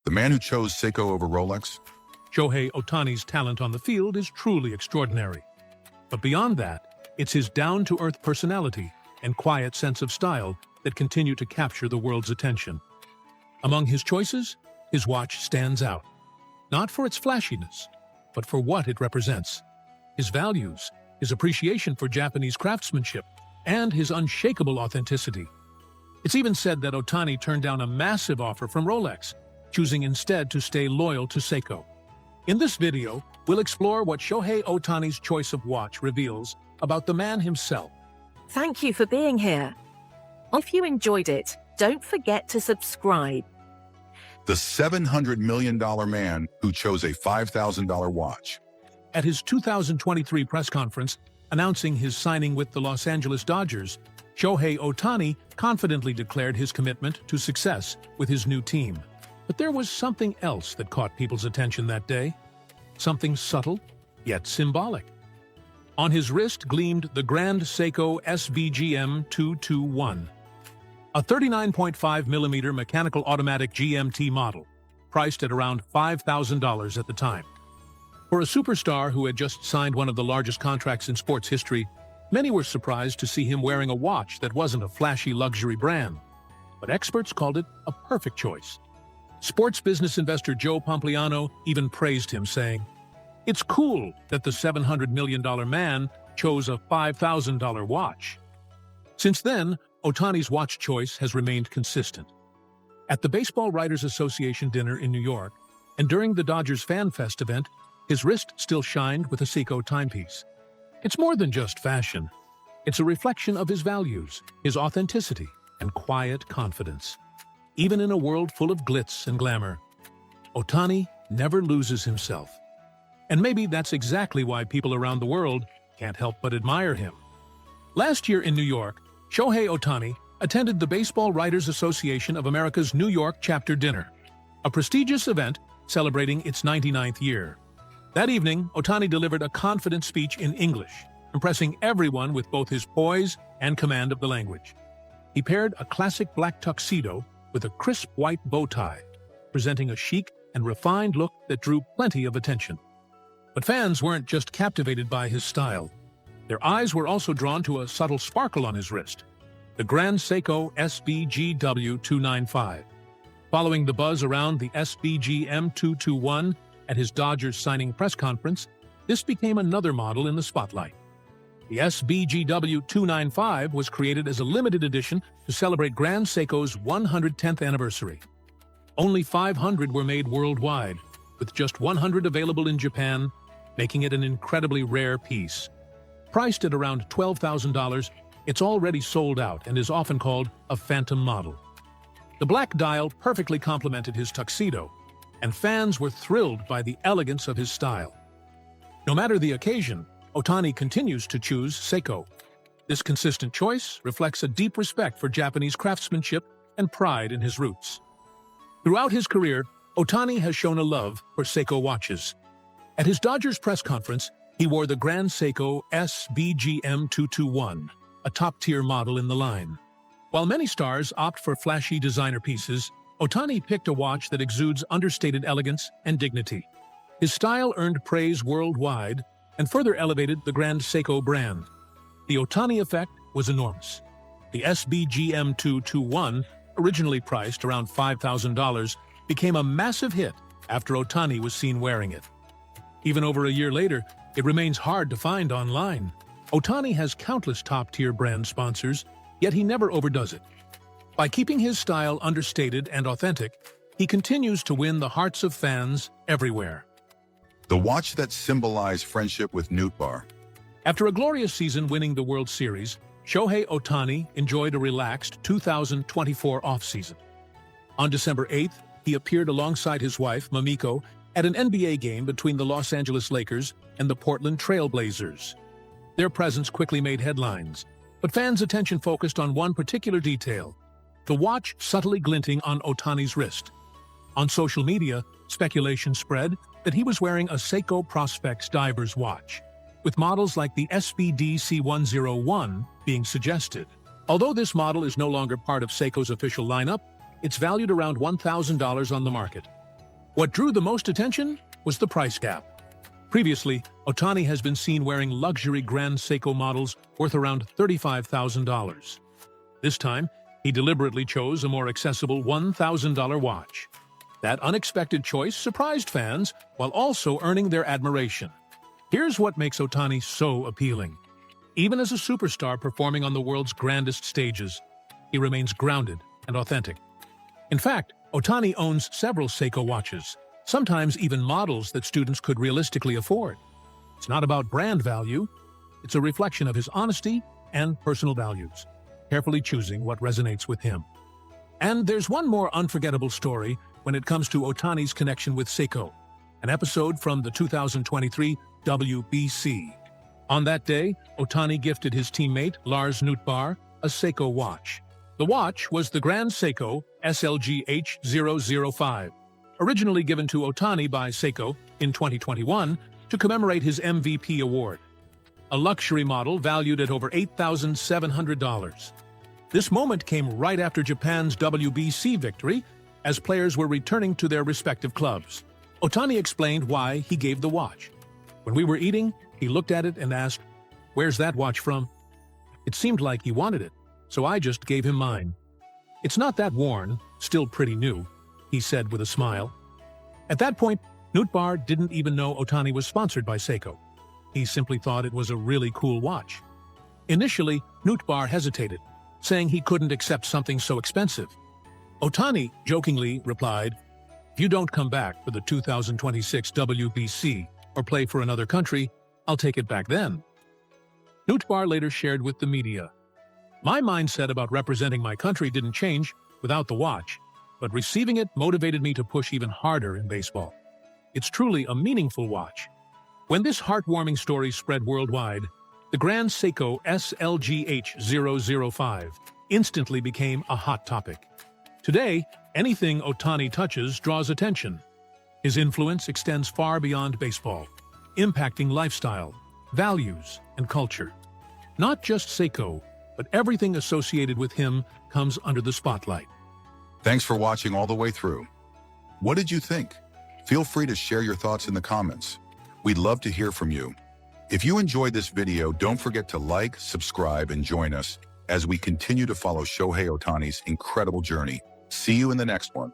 The man who chose Seiko over Rolex? Shohei Ohtani's talent on the field is truly extraordinary. But beyond that, it's his down-to-earth personality and quiet sense of style that continue to capture the world's attention. Among his choices, his watch stands out. Not for its flashiness, but for what it represents. His values, his appreciation for Japanese craftsmanship, and his unshakable authenticity. It's even said that Ohtani turned down a massive offer from Rolex, choosing instead to stay loyal to Seiko. In this video, we'll explore what Shohei Ohtani's choice of watch reveals about the man himself. Thank you for being here. If you enjoyed it, don't forget to subscribe. The $700 million man who chose a $5,000 watch. At his 2023 press conference announcing his signing with the Los Angeles Dodgers, Shohei Ohtani confidently declared his commitment to success with his new team. But there was something else that caught people's attention that day. Something subtle, yet symbolic. On his wrist gleamed the Grand Seiko SBGM 221, a 39.5mm mechanical automatic GMT model, priced at around $5,000 at the time. For a superstar who had just signed one of the largest contracts in sports history, many were surprised to see him wearing a watch that wasn't a flashy luxury brand. But experts called it a perfect choice. Sports business investor Joe Pompliano even praised him, saying, "It's cool that the $700 million man chose a $5,000 watch." Since then, Ohtani's watch choice has remained consistent. At the Baseball Writers Association dinner in New York, and during the Dodgers Fan Fest event, his wrist still shined with a Seiko timepiece. It's more than just fashion. It's a reflection of his values, his authenticity, and quiet confidence. Even in a world full of glitz and glamour, Ohtani never loses himself. And maybe that's exactly why people around the world can't help but admire him. Last year in New York, Shohei Ohtani attended the Baseball Writers Association of America's New York chapter dinner, a prestigious event celebrating its 99th year. That evening, Ohtani delivered a confident speech in English, impressing everyone with both his poise and command of the language. He paired a classic black tuxedo with a crisp white bow tie, presenting a chic and refined look that drew plenty of attention. But fans weren't just captivated by his style. Their eyes were also drawn to a subtle sparkle on his wrist, the Grand Seiko SBGW 295. Following the buzz around the SBGM 221 at his Dodgers signing press conference, this became another model in the spotlight. The SBGW 295 was created as a limited edition to celebrate Grand Seiko's 110th anniversary. Only 500 were made worldwide, with just 100 available in Japan, making it an incredibly rare piece. Priced at around $12,000, it's already sold out and is often called a phantom model. The black dial perfectly complemented his tuxedo, and fans were thrilled by the elegance of his style. No matter the occasion, Ohtani continues to choose Seiko. This consistent choice reflects a deep respect for Japanese craftsmanship and pride in his roots. Throughout his career, Ohtani has shown a love for Seiko watches. At his Dodgers press conference, he wore the Grand Seiko SBGM 221, a top-tier model in the line. While many stars opt for flashy designer pieces, Ohtani picked a watch that exudes understated elegance and dignity. His style earned praise worldwide and further elevated the Grand Seiko brand. The Ohtani effect was enormous. The SBGM 221, originally priced around $5,000, became a massive hit after Ohtani was seen wearing it. Even over a year later, it remains hard to find online. Ohtani has countless top-tier brand sponsors, yet he never overdoes it. By keeping his style understated and authentic, he continues to win the hearts of fans everywhere. The watch that symbolized friendship with Newt Bar. After a glorious season winning the World Series, Shohei Ohtani enjoyed a relaxed 2024 offseason. On December 8th, he appeared alongside his wife, Mamiko, at an NBA game between the Los Angeles Lakers and the Portland Trail Blazers. Their presence quickly made headlines, but fans' attention focused on one particular detail: the watch subtly glinting on Ohtani's wrist. On social media, speculation spread that he was wearing a Seiko Prospex diver's watch, with models like the SBD C101 being suggested. Although this model is no longer part of Seiko's official lineup, it's valued around $1,000 on the market. What drew the most attention was the price gap. Previously, Ohtani has been seen wearing luxury Grand Seiko models worth around $35,000. This time, he deliberately chose a more accessible $1,000 watch. That unexpected choice surprised fans while also earning their admiration. Here's what makes Ohtani so appealing. Even as a superstar performing on the world's grandest stages, he remains grounded and authentic. In fact, Ohtani owns several Seiko watches, sometimes even models that students could realistically afford. It's not about brand value, it's a reflection of his honesty and personal values, carefully choosing what resonates with him. And there's one more unforgettable story when it comes to Ohtani's connection with Seiko, an episode from the 2023 WBC. On that day, Ohtani gifted his teammate, Lars Nootbaar, a Seiko watch. The watch was the Grand Seiko SLG H005, originally given to Ohtani by Seiko in 2021 to commemorate his MVP award, a luxury model valued at over $8,700. This moment came right after Japan's WBC victory, as players were returning to their respective clubs. Ohtani explained why he gave the watch. When we were eating, he looked at it and asked, "Where's that watch from?" It seemed like he wanted it, so I just gave him mine. "It's not that worn, still pretty new," he said with a smile. At that point, Nootbaar didn't even know Ohtani was sponsored by Seiko. He simply thought it was a really cool watch. Initially, Nootbaar hesitated, saying he couldn't accept something so expensive. Ohtani jokingly replied, "If you don't come back for the 2026 WBC or play for another country, I'll take it back then." Nootbaar later shared with the media, "My mindset about representing my country didn't change without the watch, but receiving it motivated me to push even harder in baseball. It's truly a meaningful watch." When this heartwarming story spread worldwide, the Grand Seiko SLGH005 instantly became a hot topic. Today, anything Ohtani touches draws attention. His influence extends far beyond baseball, impacting lifestyle, values, and culture. Not just Seiko, but everything associated with him comes under the spotlight. Thanks for watching all the way through. What did you think? Feel free to share your thoughts in the comments. We'd love to hear from you. If you enjoyed this video, don't forget to like, subscribe, and join us as we continue to follow Shohei Ohtani's incredible journey. See you in the next one.